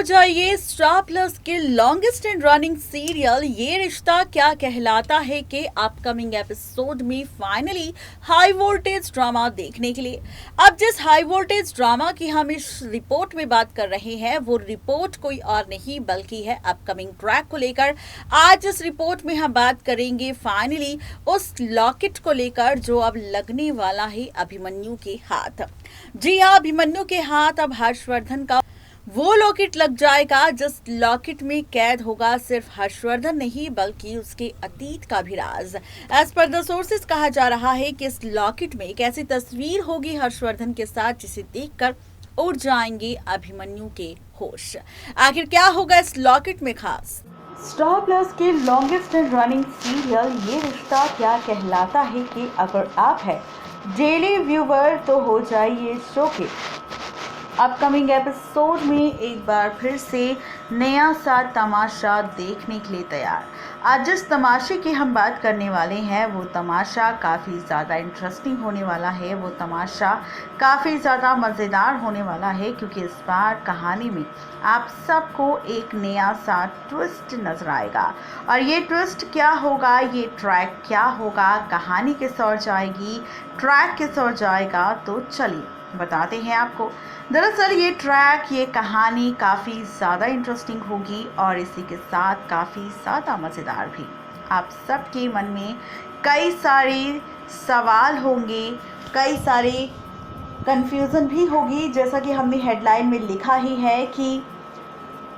हो जाइए star plus के लॉन्गेस्ट एंड रनिंग सीरियल ये रिश्ता क्या कहलाता है के अपकमिंग एपिसोड में फाइनली हाई वोल्टेज ड्रामा देखने के लिए। अब जिस हाई वोल्टेज ड्रामा की हम इस रिपोर्ट में बात कर रहे हैं वो रिपोर्ट कोई और नहीं बल्कि है अपकमिंग ट्रैक को लेकर। आज इस रिपोर्ट में हम बात करेंगे फाइनली उस लॉकेट को लेकर जो अब लगने वाला है अभिमन्यु के हाथ। जी हाँ, अभिमन्यु के हाथ अब हर्षवर्धन का वो लॉकेट लग जाएगा जिस लॉकेट में कैद होगा सिर्फ हर्षवर्धन नहीं बल्कि उसके अतीत का भी राज। एज पर द सोर्सेस कहा जा रहा है कि इस लॉकेट में एक ऐसी तस्वीर होगी हर्षवर्धन के साथ जिसे देखकर उड़ जाएंगे अभिमन्यु के होश। आखिर क्या होगा इस लॉकेट में खास? स्टार प्लस के लॉन्गेस्ट एंड रनिंग सीरियल ये रिश्ता क्या कहलाता है कि अगर आप है डेली व्यूवर तो हो जाइए शो के अपकमिंग एपिसोड में एक बार फिर से नया सा तमाशा देखने के लिए तैयार। आज जिस तमाशे की हम बात करने वाले हैं वो तमाशा काफ़ी ज़्यादा इंटरेस्टिंग होने वाला है, वो तमाशा काफ़ी ज़्यादा मज़ेदार होने वाला है क्योंकि इस बार कहानी में आप सबको एक नया सा ट्विस्ट नज़र आएगा। और ये ट्विस्ट क्या होगा, ये ट्रैक क्या होगा, कहानी किस ओर जाएगी, ट्रैक किस ओर जाएगा, तो चलिए बताते हैं आपको। दरअसल ये ट्रैक, ये कहानी काफ़ी ज़्यादा इंटरेस्टिंग होगी और इसी के साथ काफ़ी ज़्यादा मज़ेदार भी। आप सबके मन में कई सारे सवाल होंगे, कई सारे कन्फ्यूज़न भी होगी। जैसा कि हमने हेडलाइन में लिखा ही है कि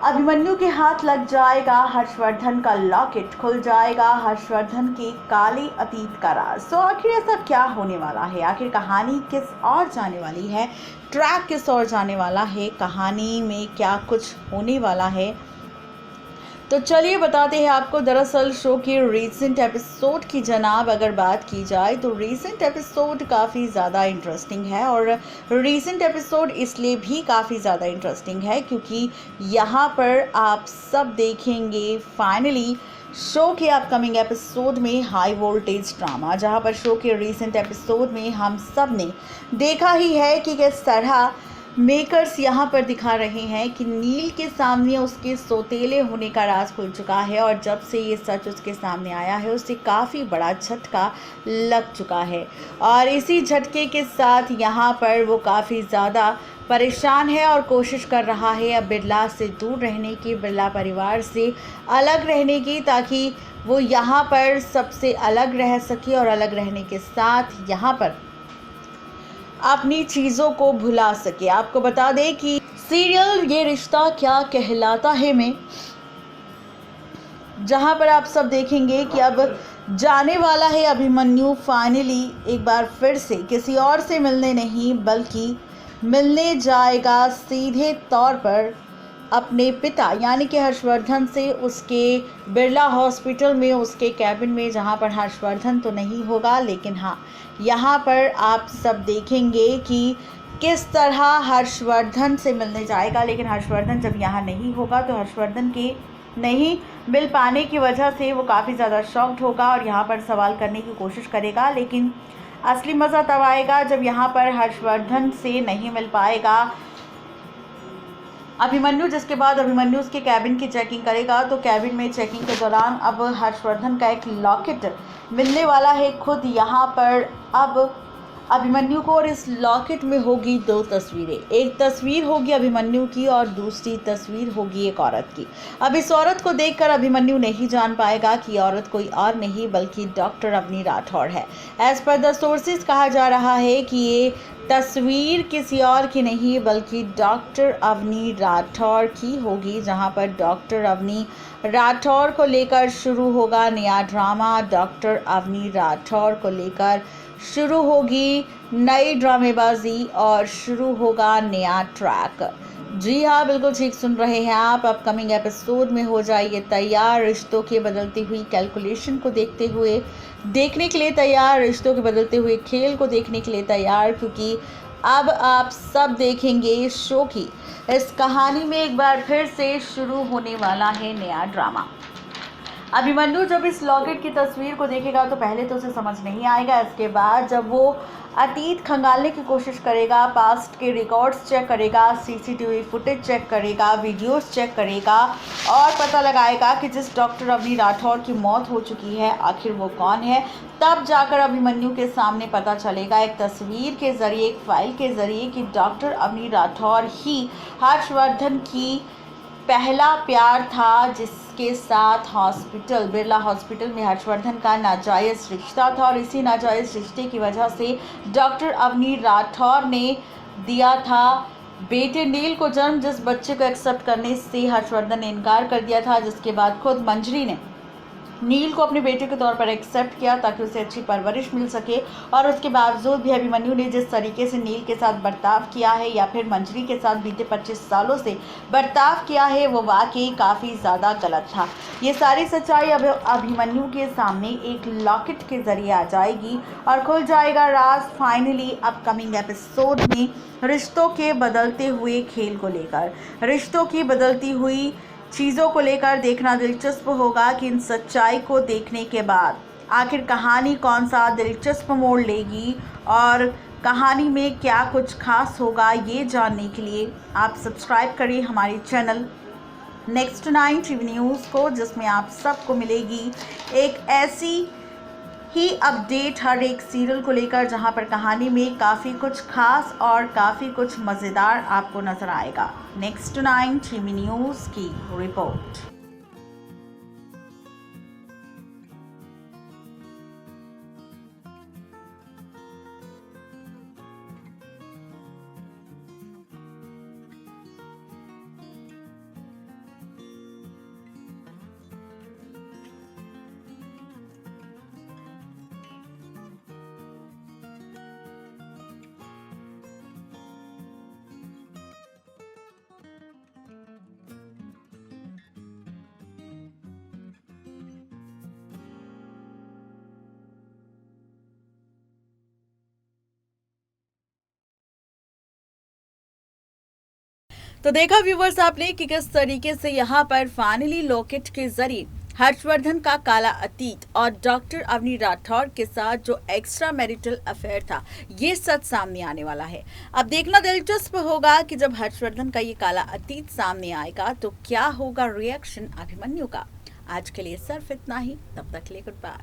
अभिमन्यु के हाथ लग जाएगा हर्षवर्धन का लॉकेट, खुल जाएगा हर्षवर्धन के काले अतीत का राज। तो आखिर ऐसा क्या होने वाला है, आखिर कहानी किस ओर जाने वाली है, ट्रैक किस ओर जाने वाला है, कहानी में क्या कुछ होने वाला है, तो चलिए बताते हैं आपको। दरअसल शो के रीसेंट एपिसोड की जनाब अगर बात की जाए तो रीसेंट एपिसोड काफ़ी ज़्यादा इंटरेस्टिंग है। और रीसेंट एपिसोड इसलिए भी काफ़ी ज़्यादा इंटरेस्टिंग है क्योंकि यहाँ पर आप सब देखेंगे फाइनली शो के अपकमिंग एपिसोड में हाई वोल्टेज ड्रामा, जहाँ पर शो के रीसेंट एपिसोड में हम सब ने देखा ही है कि किस तरह मेकर्स यहाँ पर दिखा रहे हैं कि नील के सामने उसके सौतेले होने का राज खुल चुका है और जब से ये सच उसके सामने आया है उससे काफ़ी बड़ा झटका लग चुका है। और इसी झटके के साथ यहाँ पर वो काफ़ी ज़्यादा परेशान है और कोशिश कर रहा है अब बिरला से दूर रहने की, बिरला परिवार से अलग रहने की, ताकि वो यहाँ पर सबसे अलग रह सके और अलग रहने के साथ यहाँ पर अपनी चीज़ों को भुला सके। आपको बता दें कि सीरियल ये रिश्ता क्या कहलाता है में जहां पर आप सब देखेंगे कि अब जाने वाला है अभिमन्यु फाइनली एक बार फिर से किसी और से मिलने नहीं बल्कि मिलने जाएगा सीधे तौर पर अपने पिता यानी कि हर्षवर्धन से, उसके बिरला हॉस्पिटल में, उसके कैबिन में, जहां पर हर्षवर्धन तो नहीं होगा लेकिन हाँ यहाँ पर आप सब देखेंगे कि किस तरह हर्षवर्धन से मिलने जाएगा। लेकिन हर्षवर्धन जब यहाँ नहीं होगा तो हर्षवर्धन के नहीं मिल पाने की वजह से वो काफ़ी ज़्यादा शॉक्ड होगा और यहाँ पर सवाल करने की कोशिश करेगा। लेकिन असली मज़ा तब आएगा जब यहाँ पर हर्षवर्धन से नहीं मिल पाएगा अभिमन्यु, जिसके बाद अभिमन्यु उसके कैबिन की चेकिंग करेगा। तो कैबिन में चेकिंग के दौरान अब हर्षवर्धन का एक लॉकेट मिलने वाला है खुद यहाँ पर अब अभिमन्यु को। और इस लॉकेट में होगी दो तस्वीरें, एक तस्वीर होगी अभिमन्यु की और दूसरी तस्वीर होगी एक औरत की। अब इस औरत को देखकर अभिमन्यु नहीं जान पाएगा कि औरत कोई और नहीं बल्कि डॉक्टर अवनी राठौड़ है। एज पर द सोर्सेज कहा जा रहा है कि ये तस्वीर किसी और की नहीं बल्कि डॉक्टर अवनी राठौड़ की होगी, जहां पर डॉक्टर अवनी राठौड़ को लेकर शुरू होगा नया ड्रामा। डॉक्टर अवनी राठौड़ को लेकर शुरू होगी नई ड्रामेबाजी और शुरू होगा नया ट्रैक। जी हाँ, बिल्कुल ठीक सुन रहे हैं आप। अपकमिंग एपिसोड में हो जाइए तैयार, रिश्तों के बदलती हुई कैलकुलेशन को देखते हुए देखने के लिए तैयार, रिश्तों के बदलते हुए खेल को देखने के लिए तैयार, क्योंकि अब आप सब देखेंगे इस शो की इस कहानी में एक बार फिर से शुरू होने वाला है नया ड्रामा। अभिमन्यु जब इस लॉकेट की तस्वीर को देखेगा तो पहले तो उसे समझ नहीं आएगा। इसके बाद जब वो अतीत खंगालने की कोशिश करेगा, पास्ट के रिकॉर्ड्स चेक करेगा, सीसीटीवी फुटेज चेक करेगा, वीडियोस चेक करेगा और पता लगाएगा कि जिस डॉक्टर अवनी राठौर की मौत हो चुकी है आखिर वो कौन है। तब जाकर अभिमन्यु के सामने पता चलेगा एक तस्वीर के जरिए, एक फाइल के जरिए कि डॉक्टर अवनी राठौर ही हर्षवर्धन की पहला प्यार था, जिसके साथ हॉस्पिटल, बिरला हॉस्पिटल में हर्षवर्धन का नाजायज़ रिश्ता था और इसी नाजायज़ रिश्ते की वजह से डॉक्टर अवनी राठौर ने दिया था बेटे नील को जन्म, जिस बच्चे को एक्सेप्ट करने से हर्षवर्धन ने इनकार कर दिया था, जिसके बाद खुद मंजरी ने नील को अपने बेटे के तौर पर एक्सेप्ट किया ताकि उसे अच्छी परवरिश मिल सके। और उसके बावजूद भी अभिमन्यु ने जिस तरीके से नील के साथ बर्ताव किया है या फिर मंजरी के साथ बीते 25 सालों से बर्ताव किया है वो वाकई काफ़ी ज़्यादा गलत था। ये सारी सच्चाई अब अभिमन्यु के सामने एक लॉकेट के ज़रिए आ जाएगी और खुल जाएगा राज फाइनली अपकमिंग एपिसोड में, रिश्तों के बदलते हुए खेल को लेकर, रिश्तों की बदलती हुई चीज़ों को लेकर देखना दिलचस्प होगा कि इन सच्चाई को देखने के बाद आखिर कहानी कौन सा दिलचस्प मोड़ लेगी और कहानी में क्या कुछ खास होगा। ये जानने के लिए आप सब्सक्राइब करें हमारे चैनल नेक्स्ट 9 टीवी न्यूज़ को, जिसमें आप सबको मिलेगी एक ऐसी ही अपडेट हर एक सीरियल को लेकर जहां पर कहानी में काफ़ी कुछ खास और काफ़ी कुछ मज़ेदार आपको नज़र आएगा। नेक्स्ट 9 टीवी न्यूज़ की रिपोर्ट। तो देखा व्यूवर्स आपने कि किस तरीके से यहाँ पर फाइनली लॉकेट के जरिए हर्षवर्धन का काला अतीत और डॉक्टर अवनी राठौर के साथ जो एक्स्ट्रा मैरिटल अफेयर था ये सच सामने आने वाला है। अब देखना दिलचस्प होगा कि जब हर्षवर्धन का ये काला अतीत सामने आएगा तो क्या होगा रिएक्शन अभिमन्यु का। आज के लिए सिर्फ इतना ही, तब तक के लिए गुड बाय।